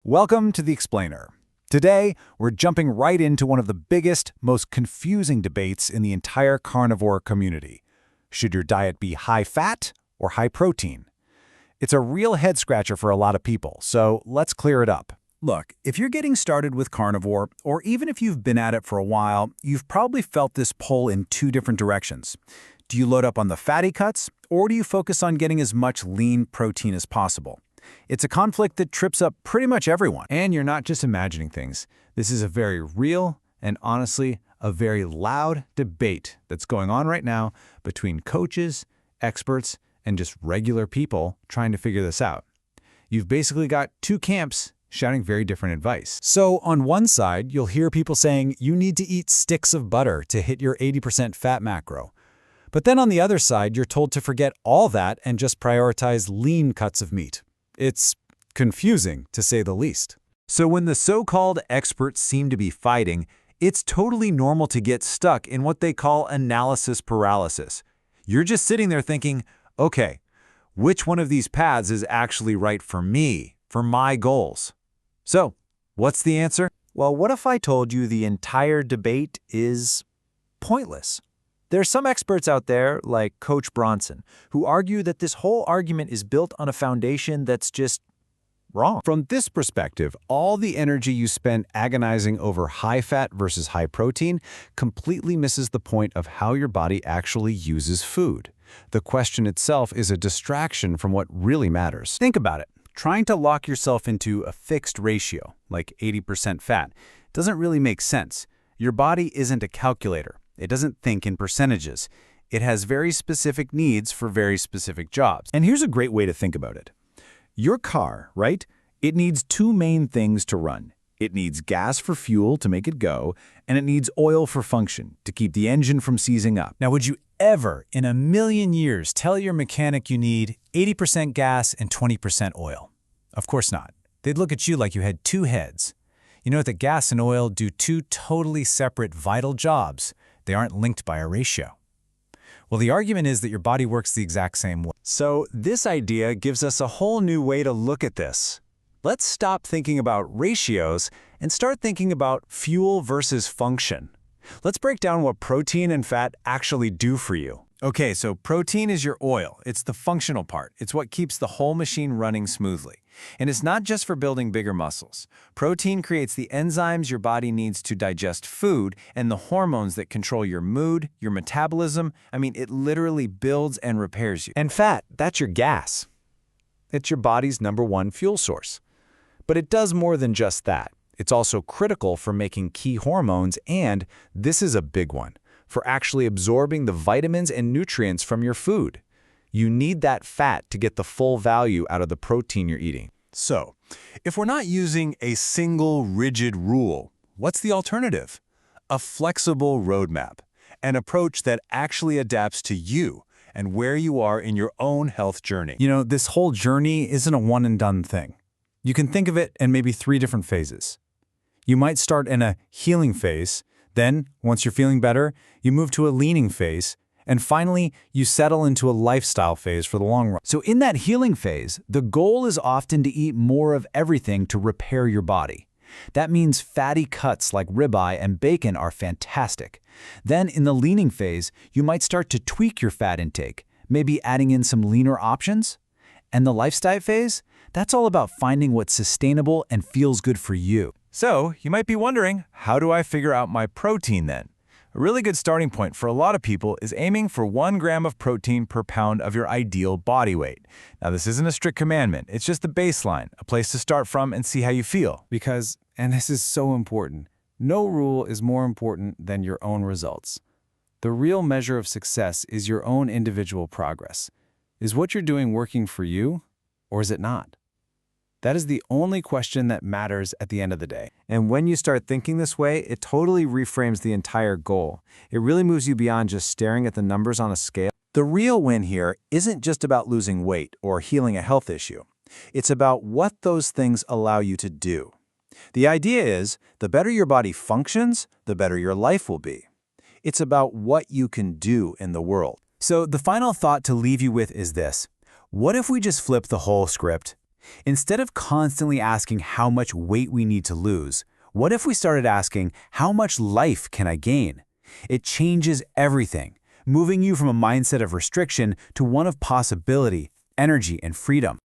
Welcome to The Explainer. Today, we're jumping right into one of the biggest, most confusing debates in the entire carnivore community. Should your diet be high fat or high protein? It's a real head-scratcher for a lot of people, so let's clear it up. Look, if you're getting started with carnivore, or even if you've been at it for a while, you've probably felt this pull in two different directions. Do you load up on the fatty cuts, or do you focus on getting as much lean protein as possible? It's a conflict that trips up pretty much everyone. And you're not just imagining things. This is a very real and honestly, a very loud debate that's going on right now between coaches, experts, and just regular people trying to figure this out. You've basically got two camps shouting very different advice. So on one side, you'll hear people saying you need to eat sticks of butter to hit your 80% fat macro. But then on the other side, you're told to forget all that and just prioritize lean cuts of meat. It's confusing, to say the least. So when the so-called experts seem to be fighting, it's totally normal to get stuck in what they call analysis paralysis. You're just sitting there thinking, okay, which one of these paths is actually right for me, for my goals? So, what's the answer? Well, what if I told you the entire debate is pointless? There are some experts out there, like Coach Bronson, who argue that this whole argument is built on a foundation that's just wrong. From this perspective, all the energy you spend agonizing over high fat versus high protein completely misses the point of how your body actually uses food. The question itself is a distraction from what really matters. Think about it. Trying to lock yourself into a fixed ratio, like 80% fat, doesn't really make sense. Your body isn't a calculator. It doesn't think in percentages. It has very specific needs for very specific jobs. And here's a great way to think about it. Your car, right? It needs two main things to run. It needs gas for fuel to make it go, and it needs oil for function, to keep the engine from seizing up. Now, would you ever, in a million years, tell your mechanic you need 80% gas and 20% oil? Of course not. They'd look at you like you had two heads. You know that gas and oil do two totally separate vital jobs. They aren't linked by a ratio. Well, the argument is that your body works the exact same way. So this idea gives us a whole new way to look at this. Let's stop thinking about ratios and start thinking about fuel versus function. Let's break down what protein and fat actually do for you. Okay, so protein is your oil. It's the functional part. It's what keeps the whole machine running smoothly. And it's not just for building bigger muscles. Protein creates the enzymes your body needs to digest food and the hormones that control your mood, your metabolism. It literally builds and repairs you. And fat, that's your gas. It's your body's #1 fuel source. But it does more than just that. It's also critical for making key hormones and, this is a big one, for actually absorbing the vitamins and nutrients from your food. You need that fat to get the full value out of the protein you're eating. So, if we're not using a single rigid rule, what's the alternative? A flexible roadmap, an approach that actually adapts to you and where you are in your own health journey. You know, this whole journey isn't a one-and-done thing. You can think of it in maybe 3 different phases. You might start in a healing phase. Then, once you're feeling better, you move to a leaning phase, and finally, you settle into a lifestyle phase for the long run. So in that healing phase, the goal is often to eat more of everything to repair your body. That means fatty cuts like ribeye and bacon are fantastic. Then in the leaning phase, you might start to tweak your fat intake, maybe adding in some leaner options. And the lifestyle phase, that's all about finding what's sustainable and feels good for you. So, you might be wondering, how do I figure out my protein then? A really good starting point for a lot of people is aiming for 1 gram of protein per pound of your ideal body weight. Now, this isn't a strict commandment. It's just the baseline, a place to start from and see how you feel. Because, and this is so important, no rule is more important than your own results. The real measure of success is your own individual progress. Is what you're doing working for you, or is it not? That is the only question that matters at the end of the day. And when you start thinking this way, it totally reframes the entire goal. It really moves you beyond just staring at the numbers on a scale. The real win here isn't just about losing weight or healing a health issue. It's about what those things allow you to do. The idea is, the better your body functions, the better your life will be. It's about what you can do in the world. So the final thought to leave you with is this. What if we just flip the whole script? Instead of constantly asking how much weight we need to lose, what if we started asking, how much life can I gain? It changes everything, moving you from a mindset of restriction to one of possibility, energy, and freedom.